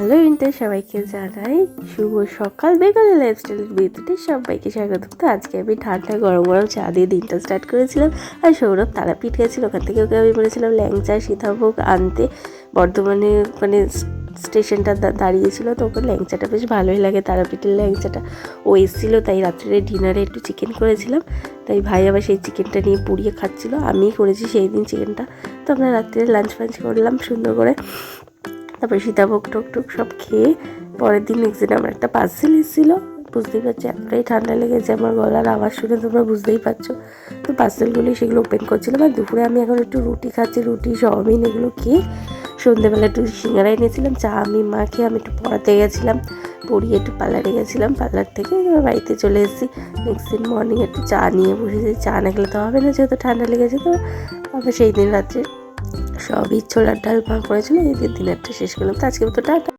Hello inter সবাইকে জানাই শুভ সকাল। বেঙ্গলি লাইফস্টাইলের ভিতরে সবাইকে স্বাগত। তো আজকে আমি ঠান্ডা গরম গরম চা দিয়ে দিনটা স্টার্ট করেছিলাম। আর সৌরভ তারাপীঠ গেছিল, ওখান থেকে ওকে আমি বলেছিলাম ল্যাংচা সীতাভোগ আনতে। বর্ধমানে মানে স্টেশনটা দাঁড়িয়েছিল, তো ওকে ল্যাংচাটা বেশ ভালোই লাগে, তারাপীঠের ল্যাংচাটা। ও এসেছিলো, তাই রাত্রে ডিনারে একটু চিকেন করেছিলাম, তাই ভাই আবার সেই চিকেনটা নিয়ে পুড়িয়ে খাচ্ছিলো। আমিই করেছি সেই দিন চিকেনটা। তো আমরা রাত্রে লাঞ্চ ফাঞ্চ করলাম সুন্দর করে, তারপরে সীতাভোগ টুক সব খেয়ে পরের দিন নেক্সট দিন আমার একটা পার্সেল এসেছিলো। বুঝতেই পারছি এতটাই ঠান্ডা লেগেছে, আমার গলার আওয়াজ শুনে তোমরা বুঝতেই পারছো। তো পার্সেলগুলি সেগুলো ওপেন করছিলাম। আর দুপুরে আমি এখন একটু রুটি খাচ্ছি, রুটি সয়াবিন এগুলো খেয়ে। সন্ধ্যেবেলা একটু সিঙ্গারা এনেছিলাম, চা আমি মা খেয়ে আমি একটু পড়াতে গেছিলাম, পড়িয়ে একটু পার্লারে গেছিলাম, পার্লার থেকে বাড়িতে চলে এসেছি। নেক্সট দিন মর্নিং একটু চা নিয়ে বসেছি, চা না খেলে তো হবে না যেহেতু ঠান্ডা লেগেছে। তো আবার সেই দিন রাত্রে সবই ছোলার ডাল মা করেছিল, এই দিনেরটা শেষ করলাম। তো আজকে তো টাটা।